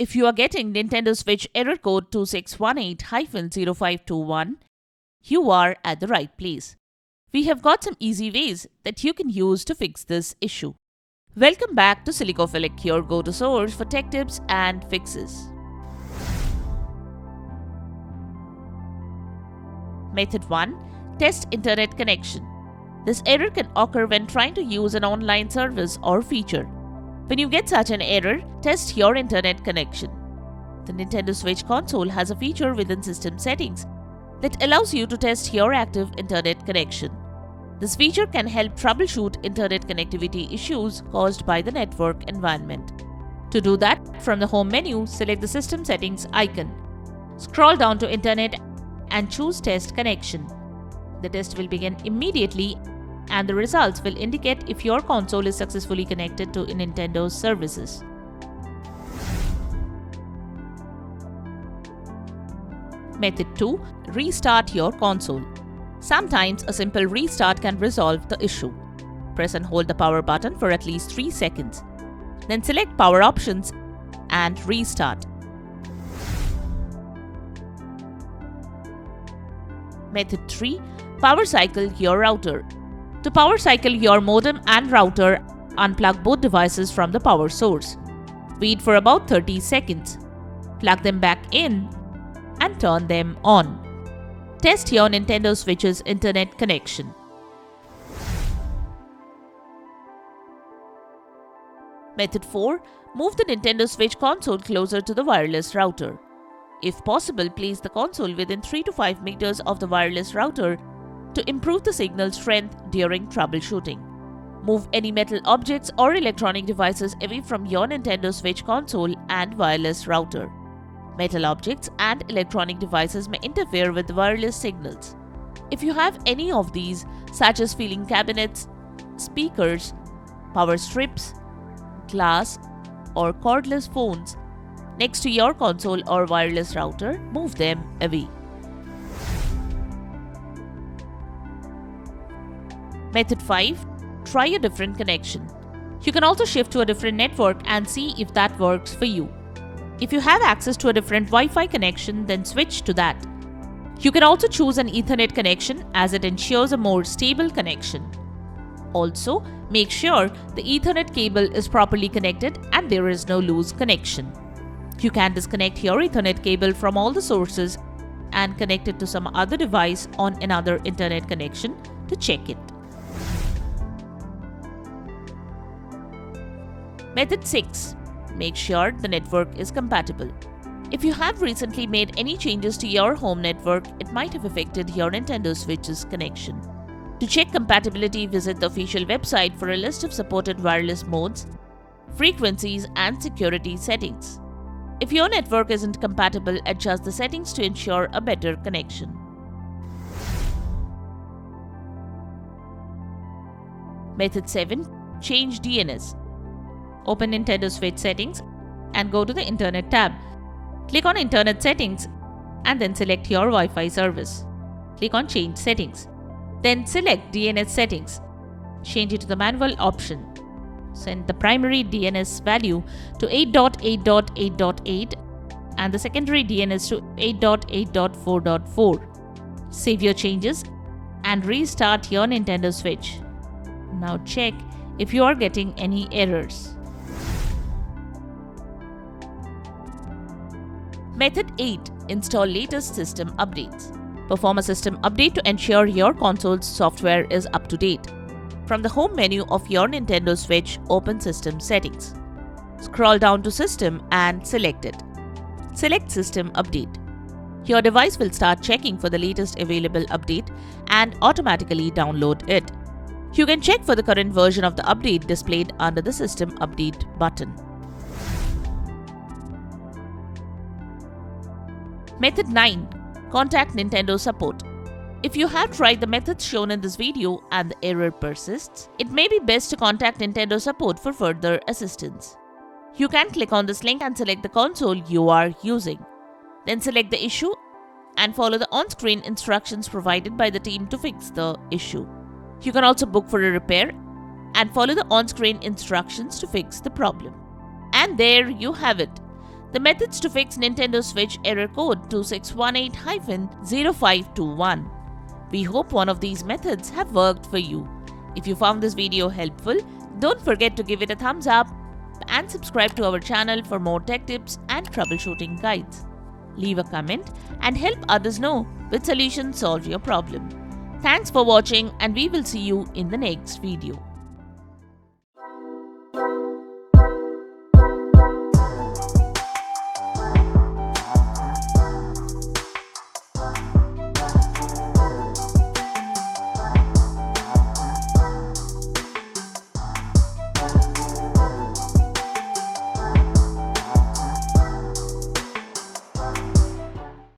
If you are getting Nintendo Switch error code 2618-0521, you are at the right place. We have got some easy ways that you can use to fix this issue. Welcome back to Silicophilic, your go-to source for tech tips and fixes. Method 1. Test internet connection. This error can occur when trying to use an online service or feature. When you get such an error, test your internet connection. The Nintendo Switch console has a feature within System Settings that allows you to test your active internet connection. This feature can help troubleshoot internet connectivity issues caused by the network environment. To do that, from the home menu, select the System Settings icon. Scroll down to Internet and choose Test Connection. The test will begin immediately and the results will indicate if your console is successfully connected to Nintendo's services. Method 2. Restart your console. Sometimes a simple restart can resolve the issue. Press and hold the power button for at least 3 seconds. Then select Power Options and restart. Method 3. Power cycle your router. To power cycle your modem and router, unplug both devices from the power source. Wait for about 30 seconds. Plug them back in and turn them on. Test your Nintendo Switch's internet connection. Method 4. Move the Nintendo Switch console closer to the wireless router. If possible, place the console within 3 to 5 meters of the wireless router to improve the signal strength during troubleshooting. Move any metal objects or electronic devices away from your Nintendo Switch console and wireless router. Metal objects and electronic devices may interfere with the wireless signals. If you have any of these, such as filing cabinets, speakers, power strips, glass, or cordless phones next to your console or wireless router, move them away. Method 5. Try a different connection. You can also shift to a different network and see if that works for you. If you have access to a different Wi-Fi connection, then switch to that. You can also choose an Ethernet connection as it ensures a more stable connection. Also, make sure the Ethernet cable is properly connected and there is no loose connection. You can disconnect your Ethernet cable from all the sources and connect it to some other device on another internet connection to check it. Method 6. Make sure the network is compatible. If you have recently made any changes to your home network, it might have affected your Nintendo Switch's connection. To check compatibility, visit the official website for a list of supported wireless modes, frequencies, and security settings. If your network isn't compatible, adjust the settings to ensure a better connection. Method 7. Change DNS. Open Nintendo Switch settings and go to the Internet tab. Click on Internet Settings and then select your Wi-Fi service. Click on Change Settings. Then select DNS Settings. Change it to the manual option. Send the primary DNS value to 8.8.8.8 and the secondary DNS to 8.8.4.4. Save your changes and restart your Nintendo Switch. Now check if you are getting any errors. Method 8. Install latest system updates. Perform a system update to ensure your console's software is up to date. From the home menu of your Nintendo Switch, open System Settings. Scroll down to System and select it. Select System Update. Your device will start checking for the latest available update and automatically download it. You can check for the current version of the update displayed under the System Update button. Method 9. Contact Nintendo Support. If you have tried the methods shown in this video and the error persists, it may be best to contact Nintendo Support for further assistance. You can click on this link and select the console you are using. Then select the issue and follow the on-screen instructions provided by the team to fix the issue. You can also book for a repair and follow the on-screen instructions to fix the problem. And there you have it. The methods to fix Nintendo Switch error code 2618-0521. We hope one of these methods have worked for you. If you found this video helpful, don't forget to give it a thumbs up and subscribe to our channel for more tech tips and troubleshooting guides. Leave a comment and help others know which solution solved your problem. Thanks for watching, and we will see you in the next video.